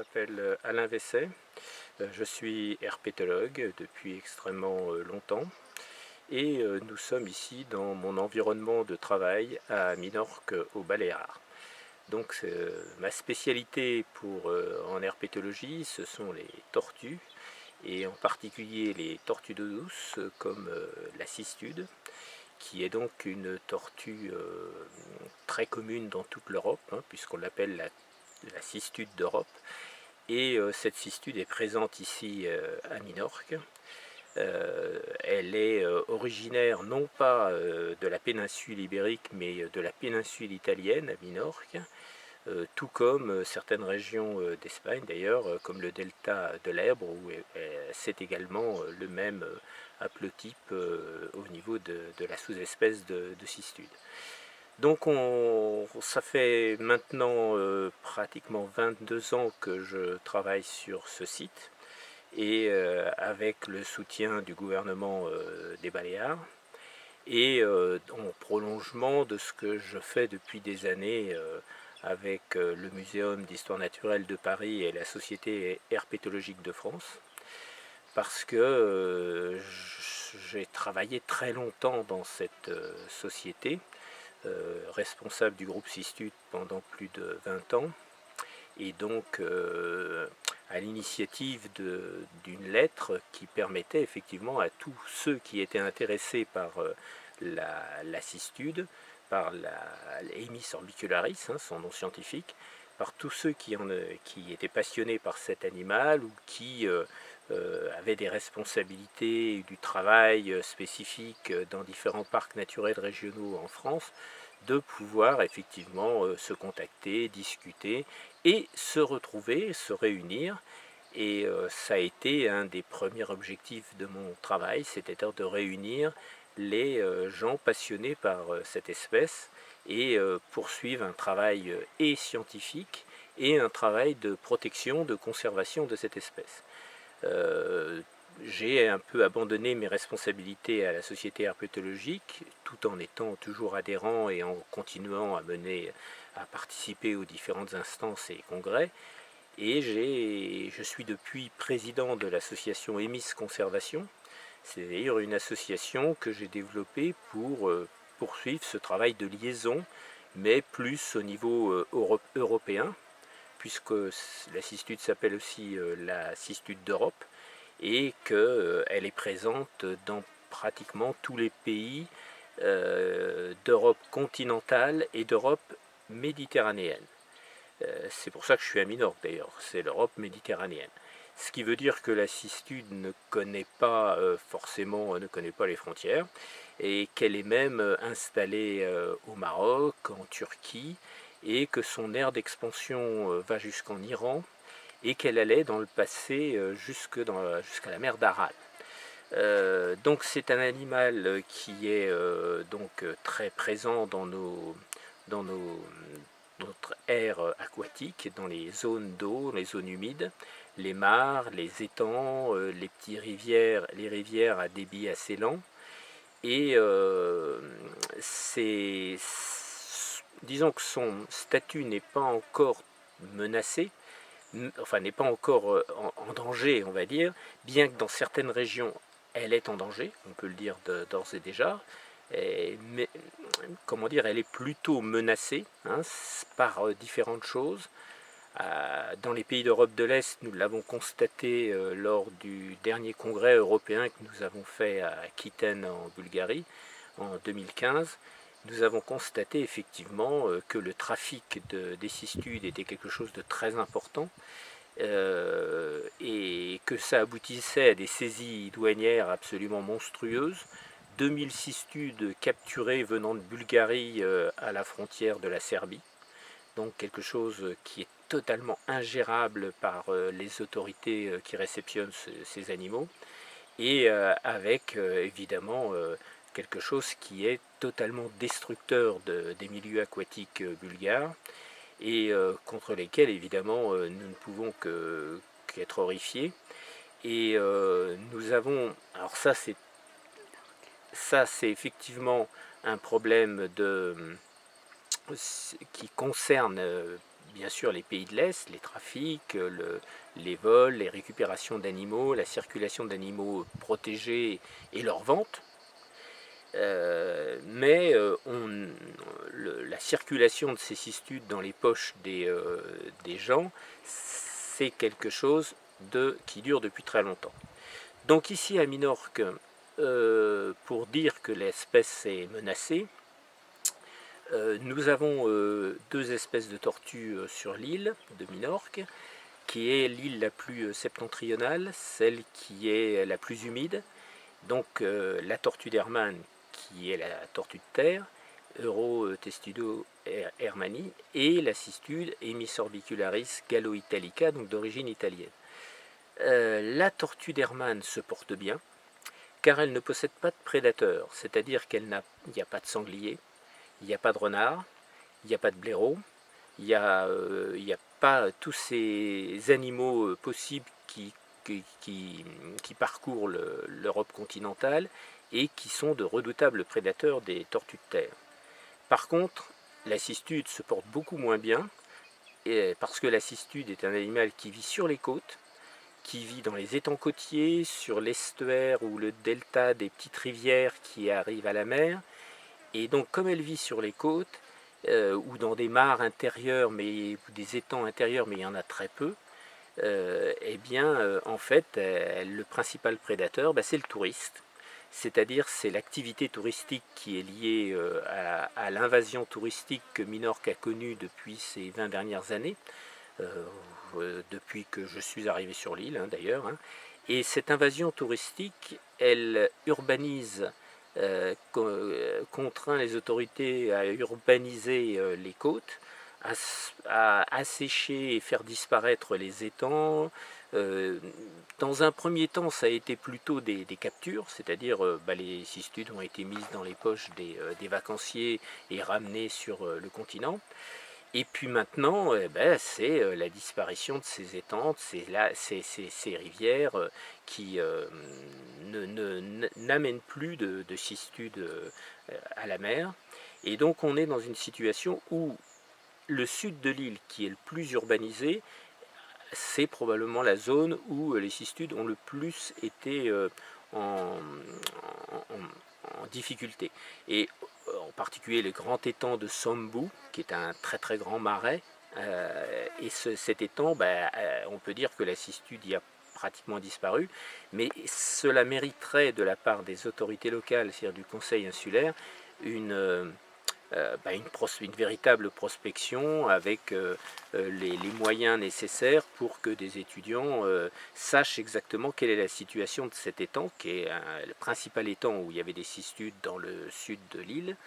m'appelle Alain Vesset, je suis herpétologue depuis extrêmement longtemps et nous sommes ici dans mon environnement de travail à Minorque aux Baléares. Donc ma spécialité en herpétologie, ce sont les tortues et en particulier les tortues d'eau douce comme la cistude, qui est donc une tortue très commune dans toute l'Europe, puisqu'on l'appelle la cistude d'Europe. Et cette cistude est présente ici à Minorque. Elle est originaire non pas de la péninsule ibérique, mais de la péninsule italienne à Minorque, tout comme certaines régions d'Espagne d'ailleurs, comme le delta de l'Èbre, où c'est également le même haplotype au niveau de la sous-espèce de cistude. Donc ça fait maintenant pratiquement 22 ans que je travaille sur ce site et avec le soutien du gouvernement des Baléares et en prolongement de ce que je fais depuis des années avec le Muséum d'histoire naturelle de Paris et la Société herpétologique de France, parce que j'ai travaillé très longtemps dans cette société, responsable du groupe Cistude pendant plus de 20 ans, et donc à l'initiative d'une lettre qui permettait effectivement à tous ceux qui étaient intéressés par la cistude, par l'Emys orbicularis, son nom scientifique, par tous ceux qui étaient passionnés par cet animal ou qui avaient des responsabilités, du travail spécifique dans différents parcs naturels régionaux en France, de pouvoir effectivement se contacter, discuter et se retrouver, se réunir. Et ça a été un des premiers objectifs de mon travail, c'est-à-dire de réunir les gens passionnés par cette espèce et poursuivre un travail et scientifique et un travail de protection, de conservation de cette espèce. J'ai un peu abandonné mes responsabilités à la société herpétologique, tout en étant toujours adhérent et en continuant à participer aux différentes instances et congrès. Et je suis depuis président de l'association Emys Conservation. C'est d'ailleurs une association que j'ai développée pour poursuivre ce travail de liaison, mais plus au niveau européen, puisque la cistude s'appelle aussi la cistude d'Europe, et qu'elle est présente dans pratiquement tous les pays d'Europe continentale et d'Europe méditerranéenne. C'est pour ça que je suis à Minorque d'ailleurs, c'est l'Europe méditerranéenne. Ce qui veut dire que la cistude ne connaît pas ne connaît pas les frontières, et qu'elle est même installée au Maroc, en Turquie, et que son aire d'expansion va jusqu'en Iran, et qu'elle allait dans le passé jusqu'à la mer d'Aral. Donc c'est un animal qui est très présent dans notre aire aquatique, dans les zones d'eau, les zones humides, les mares, les étangs, les rivières à débit assez lent. Et disons que son statut n'est pas encore menacé, enfin n'est pas encore en danger, on va dire, bien que dans certaines régions elle est en danger, on peut le dire d'ores et déjà, mais comment dire, elle est plutôt menacée par différentes choses. Dans les pays d'Europe de l'Est, nous l'avons constaté lors du dernier congrès européen que nous avons fait à Kiten en Bulgarie en 2015. Nous avons constaté effectivement que le trafic des cistudes était quelque chose de très important, et que ça aboutissait à des saisies douanières absolument monstrueuses. 2000 cistudes capturées venant de Bulgarie à la frontière de la Serbie. Donc quelque chose qui est totalement ingérable par les autorités qui réceptionnent ces animaux, et avec évidemment quelque chose qui est totalement destructeur des milieux aquatiques bulgares, et contre lesquels évidemment nous ne pouvons qu'être horrifiés. Et nous avons, alors ça c'est effectivement un problème qui concerne bien sûr les pays de l'Est, les trafics, les vols, les récupérations d'animaux, la circulation d'animaux protégés et leur vente. Mais la circulation de ces cistudes dans les poches des gens, c'est quelque chose qui dure depuis très longtemps. Donc ici à Minorque, pour dire que l'espèce est menacée, nous avons deux espèces de tortues sur l'île de Minorque, qui est l'île la plus septentrionale, celle qui est la plus humide. Donc la tortue d'Hermann, qui est la tortue de terre, Eurotestudo hermanni, et la cistude Emys orbicularis gallo-italica, donc d'origine italienne. La tortue d'Hermann se porte bien, car elle ne possède pas de prédateurs, c'est-à-dire qu'il n'y a pas de sanglier, il n'y a pas de renard, il n'y a pas de blaireau, il n'y a pas tous ces animaux possibles qui parcourent l'Europe continentale et qui sont de redoutables prédateurs des tortues de terre. Par contre, la cistude se porte beaucoup moins bien, parce que la cistude est un animal qui vit sur les côtes, qui vit dans les étangs côtiers, sur l'estuaire ou le delta des petites rivières qui arrivent à la mer. Et donc comme elle vit sur les côtes, ou dans des mares intérieures, ou des étangs intérieurs, mais il y en a très peu, eh bien, en fait, le principal prédateur, c'est le touriste. C'est-à-dire, c'est l'activité touristique qui est liée à l'invasion touristique que Minorque a connue depuis ces 20 dernières années, depuis que je suis arrivé sur l'île, d'ailleurs. Et cette invasion touristique, elle urbanise, contraint les autorités à urbaniser les côtes, à assécher et faire disparaître les étangs. Dans un premier temps, ça a été plutôt des captures, c'est-à-dire les cistudes ont été mises dans les poches des vacanciers et ramenées sur le continent. Et puis maintenant, c'est la disparition de ces étangs, ces rivières qui n'amènent plus de cistudes à la mer. Et donc on est dans une situation où le sud de l'île, qui est le plus urbanisé, c'est probablement la zone où les cistudes ont le plus été en, en difficulté. Et en particulier les grands étangs de Sombu, qui est un très très grand marais. Et cet étang, on peut dire que la cistude y a pratiquement disparu, mais cela mériterait de la part des autorités locales, c'est-à-dire du conseil insulaire, une véritable prospection avec les moyens nécessaires pour que des étudiants sachent exactement quelle est la situation de cet étang, qui est le principal étang où il y avait des cistudes dans le sud de l'île.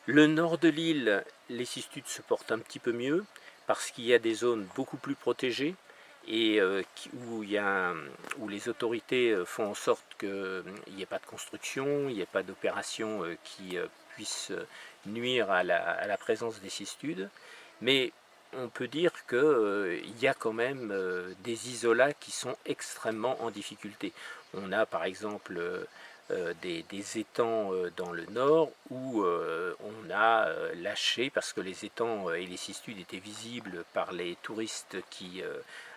Le nord de l'île, les cistudes se portent un petit peu mieux, parce qu'il y a des zones beaucoup plus protégées, et où les autorités font en sorte qu'il n'y ait pas de construction, il n'y ait pas d'opération qui puisse nuire à la présence des cistudes. Mais on peut dire qu'il y a quand même des isolats qui sont extrêmement en difficulté. On a par exemple des étangs dans le nord où on a lâché, parce que les étangs et les cistudes étaient visibles par les touristes qui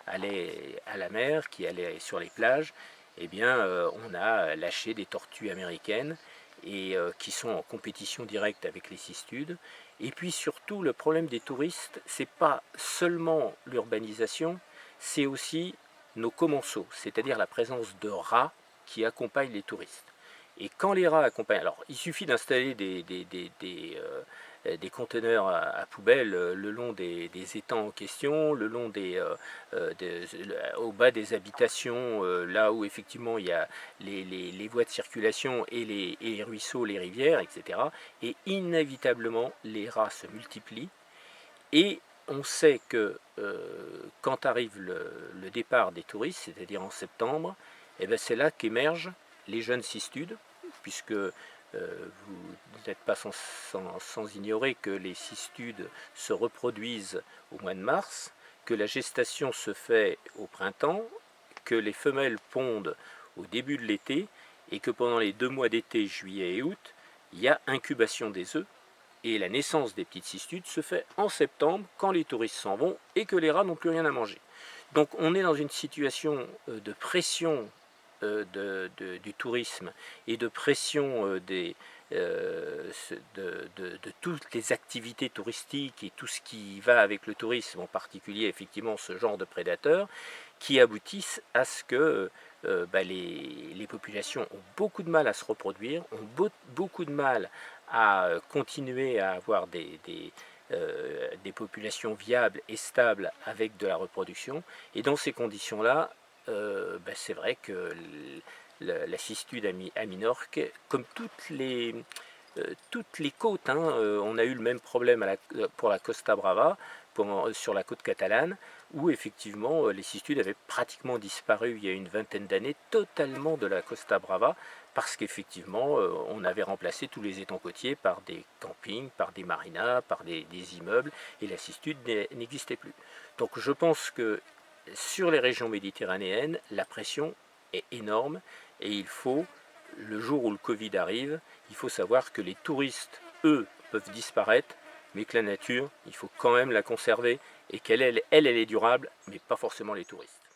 allaient à la mer, qui allaient sur les plages, eh bien on a lâché des tortues américaines et qui sont en compétition directe avec les cistudes. Et puis surtout, le problème des touristes, c'est pas seulement l'urbanisation, c'est aussi nos commensaux, c'est-à-dire la présence de rats qui accompagnent les touristes. Et quand les rats accompagnent, alors il suffit d'installer des conteneurs à poubelles le long des étangs en question, le long au bas des habitations, là où effectivement il y a les voies de circulation et les ruisseaux, les rivières, etc. Et inévitablement, les rats se multiplient. Et on sait que quand arrive le départ des touristes, c'est-à-dire en septembre, c'est là qu'émergent les jeunes cistudes, puisque vous n'êtes pas sans ignorer que les cistudes se reproduisent au mois de mars, que la gestation se fait au printemps, que les femelles pondent au début de l'été, et que pendant les 2 mois d'été, juillet et août, il y a incubation des œufs. Et la naissance des petites cistudes se fait en septembre, quand les touristes s'en vont et que les rats n'ont plus rien à manger. Donc on est dans une situation de pression du tourisme et de pression de toutes les activités touristiques et tout ce qui va avec le tourisme, en particulier effectivement ce genre de prédateurs, qui aboutissent à ce que les populations ont beaucoup de mal à se reproduire, ont beaucoup de mal à continuer à avoir des populations viables et stables avec de la reproduction. Et dans ces conditions-là, c'est vrai que la cistude à Minorque, comme toutes les côtes, hein, on a eu le même problème pour la Costa Brava, sur la côte catalane, où effectivement les cistudes avaient pratiquement disparu il y a une vingtaine d'années totalement de la Costa Brava, parce qu'effectivement on avait remplacé tous les étangs côtiers par des campings, par des marinas, par des immeubles, et la cistude n'existait plus. Donc je pense que sur les régions méditerranéennes, la pression est énorme, et il faut, le jour où le Covid arrive, il faut savoir que les touristes, eux, peuvent disparaître, mais que la nature, il faut quand même la conserver, et qu'elle elle est durable, mais pas forcément les touristes.